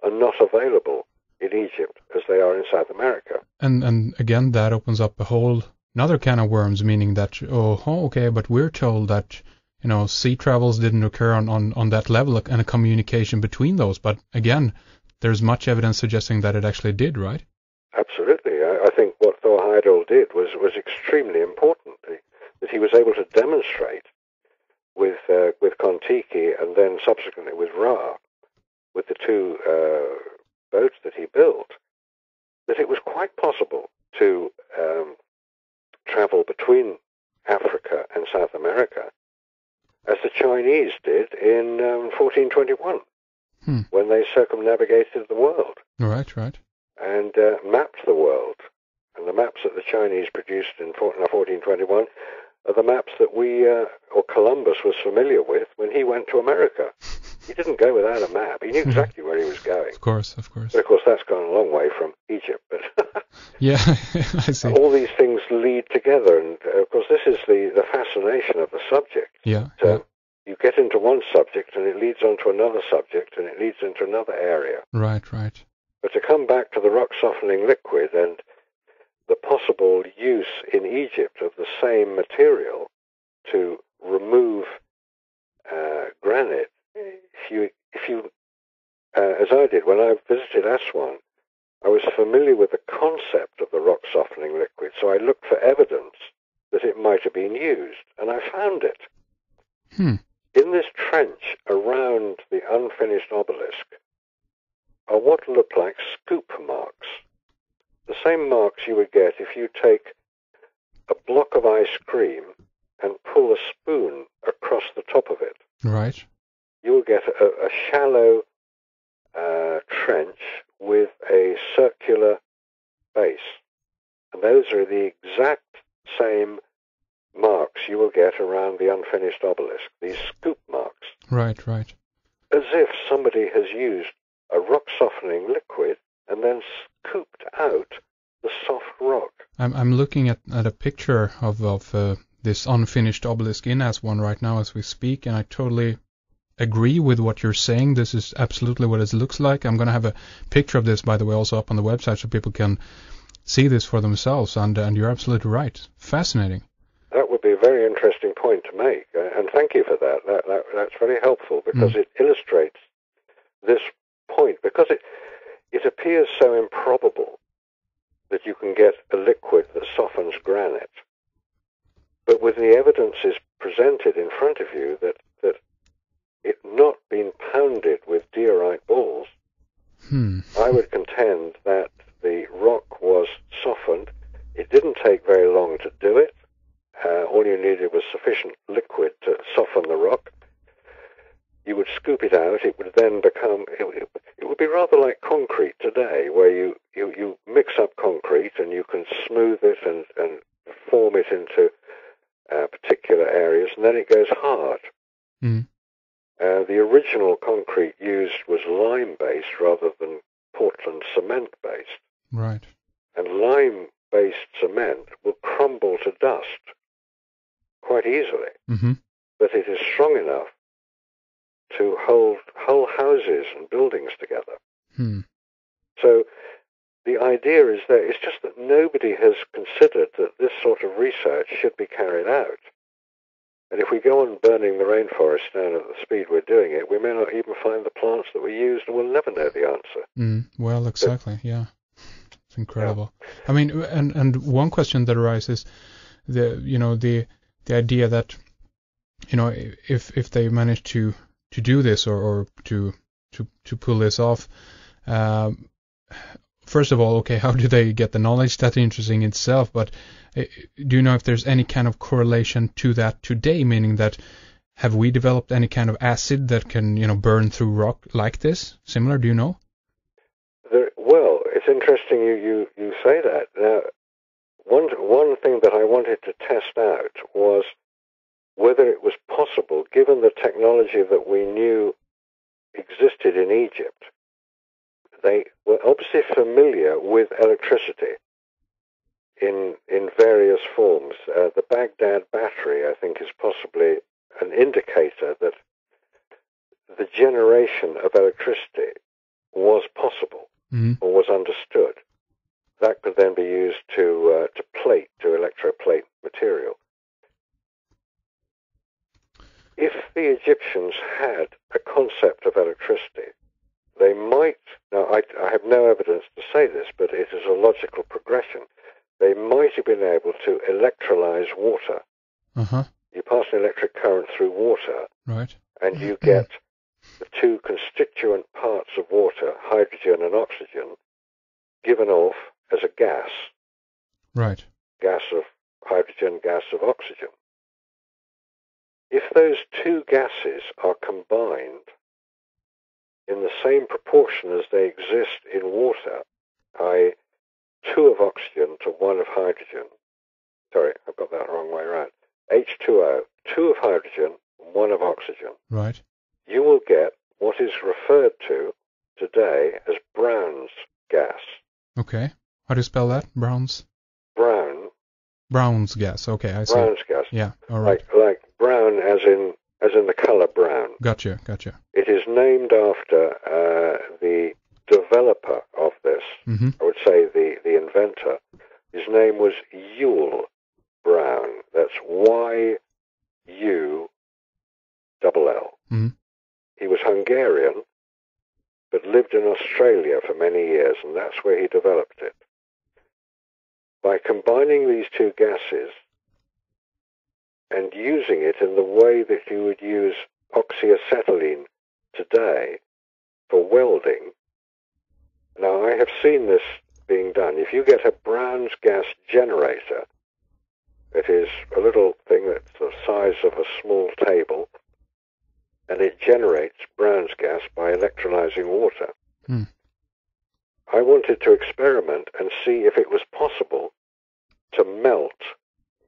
are not available in Egypt as they are in South America. And again, that opens up a whole another can of worms, meaning that, okay, but we're told that, sea travels didn't occur on that level and a communication between those. But again, there's much evidence suggesting that it actually did, right? Absolutely. I think what Thor Heyerdahl did was extremely important, that he was able to demonstrate with Kon-Tiki and then subsequently with Ra, with the two boats that he built, that it was quite possible to travel between Africa and South America as the Chinese did in 1421 when they circumnavigated the world. Right. And mapped the world. And the maps that the Chinese produced in 1421 are the maps that or Columbus was familiar with when he went to America. He didn't go without a map. He knew exactly where he was going. Of course. But of course, that's gone a long way from Egypt. But yeah, I see. All these things lead together, and of course, this is the fascination of the subject. Yeah. So you get into one subject, and it leads on to another subject, and it leads into another area. Right. But to come back to the rock softening liquid and the possible use in Egypt of the same material to remove granite, if you as I did when I visited Aswan, I was familiar with the concept of the rock softening liquid, so I looked for evidence that it might have been used, and I found it. In this trench around the unfinished obelisk are what look like scoop marks. The same marks you would get if you take a block of ice cream and pull a spoon across the top of it. Right. You will get a shallow trench with a circular base. And those are the exact same marks you will get around the unfinished obelisk, these scoop marks. Right. As if somebody has used a rock softening liquid and then scooped out the soft rock. I'm looking at a picture of this unfinished obelisk in Aswan right now as we speak, and I totally agree with what you're saying. This is absolutely what it looks like. I'm going to have a picture of this, by the way, also up on the website so people can see this for themselves, and you're absolutely right. Fascinating. That would be a very interesting point to make, and thank you for that. That's very helpful because it illustrates this point, because it appears so improbable that you can get a liquid that softens granite. But with the evidence is presented in front of you that it not been pounded with diorite balls, I would contend that the rock was softened. It didn't take very long to do it. All you needed was sufficient liquid to soften the rock. You would scoop it out. It would then become, it would be rather like concrete today, where you mix up concrete and you can smooth it and form it into particular areas, and then it goes hard. The original concrete used was lime-based rather than Portland cement-based. Right. And lime-based cement will crumble to dust quite easily, but it is strong enough to hold whole houses and buildings together. So the idea is that it's just that nobody has considered that this sort of research should be carried out. And if we go on burning the rainforest down at the speed we're doing it, we may not even find the plants that we used, and we'll never know the answer. Well, exactly, yeah. It's incredible. Yeah. I mean, and one question that arises, the idea that, if they manage to do this or to pull this off, first of all, okay, how do they get the knowledge? That's interesting in itself, but do you know if there's any kind of correlation to that today, meaning that have we developed any kind of acid that can, burn through rock like this? Similar, do you know? Well, it's interesting you say that. Now, one thing that I wanted to test out was whether it was possible, given the technology that we knew existed in Egypt. They were obviously familiar with electricity in various forms. The Baghdad battery, I think, is possibly an indicator that the generation of electricity was or was understood. That could then be used to electroplate material. If the Egyptians had a concept of electricity, they might, now I have no evidence to say this, but it is a logical progression, they might have been able to electrolyze water. Uh-huh. You pass an electric current through water, Right. and you get the two constituent parts of water, hydrogen and oxygen, given off as a gas. Right. Gas of hydrogen, gas of oxygen. If those two gases are combined in the same proportion as they exist in water, i.e. 2 of oxygen to 1 of hydrogen, sorry, I've got that the wrong way around, H2O, 2 of hydrogen, 1 of oxygen, Right. you will get what is referred to today as Brown's gas. Okay. How do you spell that? Brown's gas. Okay, I see. Brown's gas. Yeah. All right. Like brown as in the color brown. Gotcha. It is named after the developer of this. Mm-hmm. I would say the inventor. His name was Yule Brown. That's YULL. Mm-hmm. He was Hungarian, but lived in Australia for many years, and that's where he developed it. By combining these two gases and using it in the way that you would use oxyacetylene today for welding. Now, I have seen this being done. If you get a Brown's gas generator, it is a little thing that's the size of a small table, and it generates Brown's gas by electrolyzing water. Hmm. I wanted to experiment and see if it was possible to melt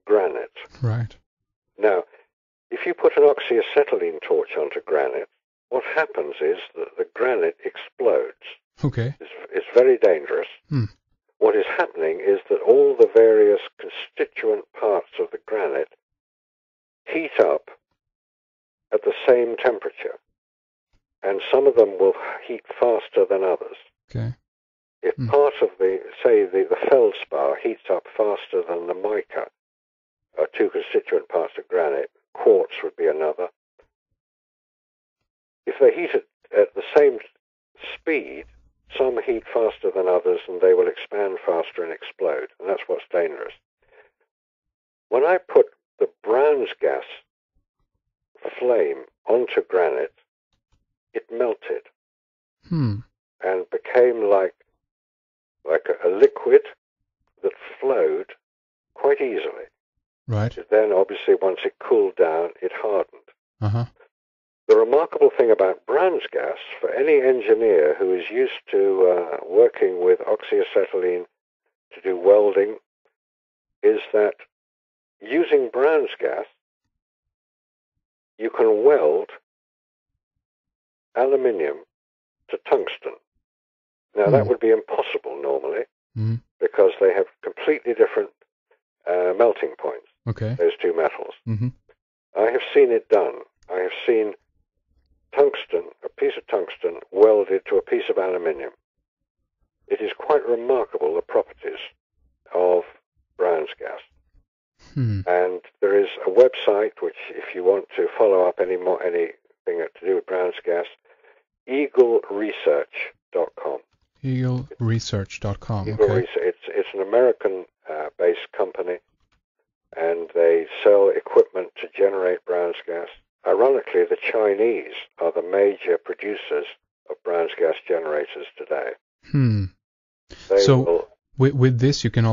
granite. Right. Now, if you put an oxyacetylene torch onto granite, what happens is that the granite explodes. Okay. It's very dangerous. Hmm. What is happening is that all the various constituent parts of the granite heat up at the same temperature, and some of them will heat faster than others. Okay. If part of the feldspar heats up faster than the mica, two constituent parts of granite, quartz would be another. If they heat it at the same speed, some heat faster than others, and they will expand faster and explode, and that's what's dangerous. When I put the Brown's gas flame onto granite, it melted and became like a liquid that flowed quite easily. Right. Then, obviously, once it cooled down, it hardened. Uh-huh. The remarkable thing about Brown's gas, for any engineer who is used to working with oxyacetylene to do welding, is that using Brown's gas, you can weld aluminium to tungsten. Now, that would be impossible normally, because they have completely different melting points, okay. those two metals. Mm-hmm. I have seen it done. I have seen tungsten, a piece of tungsten, welded to a piece of aluminium. It is quite remarkable, the properties of Brown's gas. And there is a website which, if you want to follow up anything to do with Brown's gas, eagleresearch.com. Eagleresearch.com. Okay. It's an American-based company, and they sell equipment to generate Brown's gas. Ironically, the Chinese are the major producers of Brown's gas generators today. So with this, you can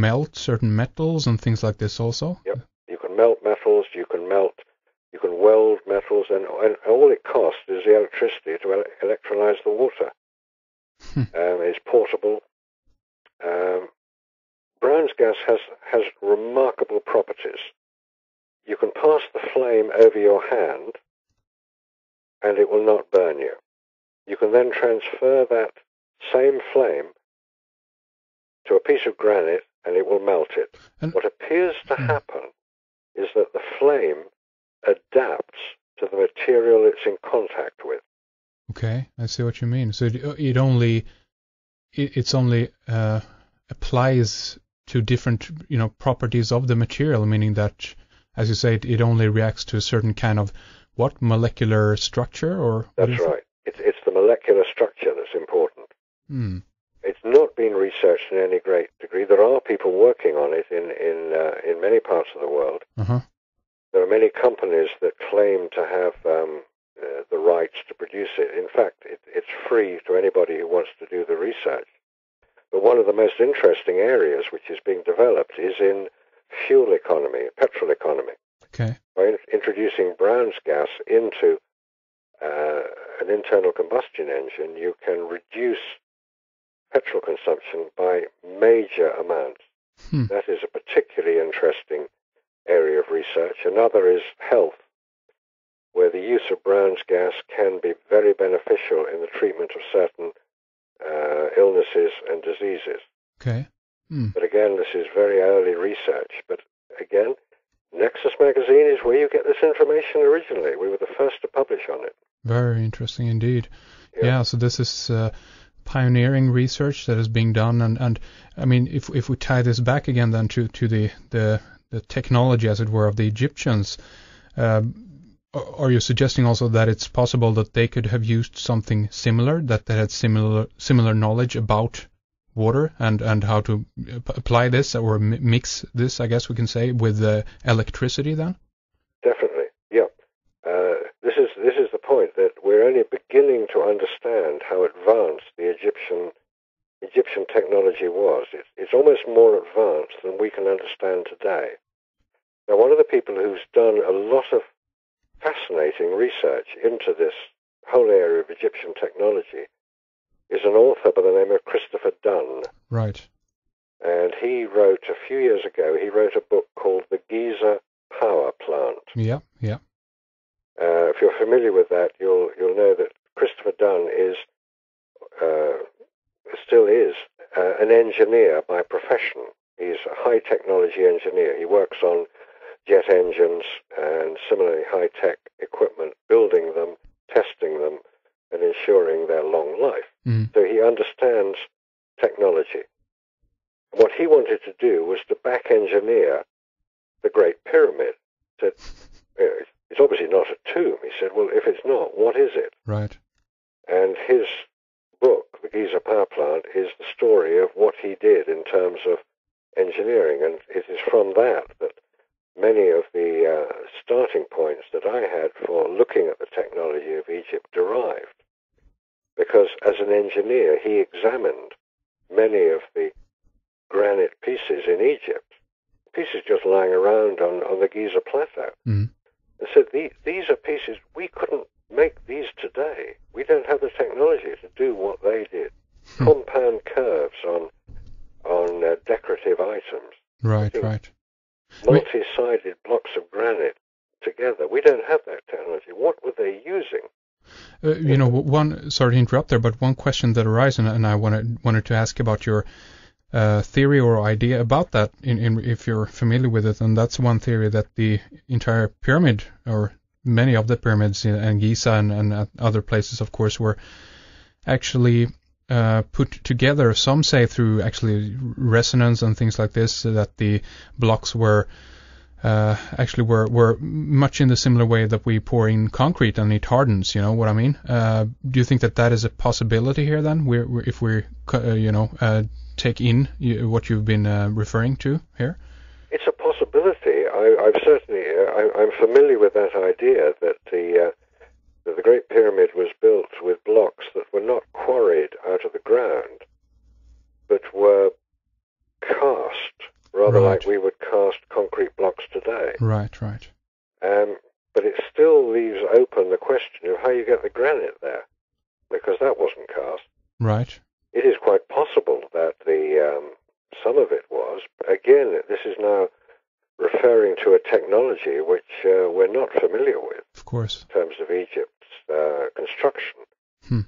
melt certain metals and things like this also? Yep. You can melt metals, you can weld metals, and all it costs is the electricity to electrolyze the water. It's portable. Brown's gas has remarkable properties. You can pass the flame over your hand and it will not burn you. You can then transfer that same flame to a piece of granite and it will melt it. And what appears to happen is that the flame adapts to the material it's in contact with. Okay, I see what you mean. So it only it's only applies to different properties of the material, meaning that, as you say, it only reacts to a certain kind of what molecular structure, or that's right. It's the molecular structure that's important. Hmm. It's not been researched in any great degree. There are people working on it in many parts of the world. Uh-huh. There are many companies that claim to have the rights to produce it. In fact, it's free to anybody who wants to do the research. But one of the most interesting areas which is being developed is in fuel economy, petrol economy. Okay. By introducing Brown's gas into an internal combustion engine, you can reduce petrol consumption by major amounts. That is a particularly interesting area of research. Another is health, where the use of Brown's gas can be very beneficial in the treatment of certain illnesses and diseases. Okay. But again, this is very early research. But again, Nexus magazine is where you get this information originally. We were the first to publish on it. Very interesting indeed. Yeah, so this is pioneering research that is being done, and I mean, if we tie this back again then to the technology, as it were, of the Egyptians, are you suggesting also that it's possible that they could have used something similar, that they had similar knowledge about water and how to apply this or mix this, I guess we can say, with electricity then? Definitely, yeah. This is the point, that we're only beginning to understand how advanced the Egyptian technology was. It's almost more advanced than we can understand today. Now, one of the people who's done a lot of fascinating research into this whole area of Egyptian technology is an author by the name of Christopher Dunn. Right. And he wrote, a few years ago, he wrote a book called The Giza Power Plant. Yeah. If you're familiar with that, you'll know that Christopher Dunn still is an engineer by profession. He's a high technology engineer. He works on jet engines and similarly high-tech equipment, building them, testing them, and ensuring their long life. So he understands technology. What he wanted to do was to back-engineer the Great Pyramid. He said, it's obviously not a tomb. He said, well, if it's not, what is it? Right. And his book, The Giza Power Plant, is the story of what he did in terms of engineering. And it is from that many of the starting points that I had for looking at the technology of Egypt derived. Because as an engineer, he examined many of the granite pieces in Egypt, pieces just lying around on the Giza Plateau. And said, these are pieces, we couldn't make these today. We don't have the technology to do what they did. Compound curves on decorative items. Right. Multi-sided blocks of granite together. We don't have that technology. What were they using? Sorry to interrupt there, but one question that arises, and I wanted to ask about your theory or idea about that, if you're familiar with it, and that's one theory, that the entire pyramid, or many of the pyramids in Giza and other places, of course, were actually put together, some say through actually resonance and things like this, that the blocks were much in the similar way that we pour in concrete and it hardens, you know what I mean? Do you think that is a possibility here then, if we take in what you've been referring to here? It's a possibility. I'm familiar with that idea that the Great Pyramid was built with blocks that were not quarried out of the ground, but were cast, rather like we would cast concrete blocks today. Right. But it still leaves open the question of how you get the granite there, because that wasn't cast. Right. It is quite possible that some of it was. Again, this is now referring to a technology which we're not familiar with. Of course. In terms of Egypt's construction.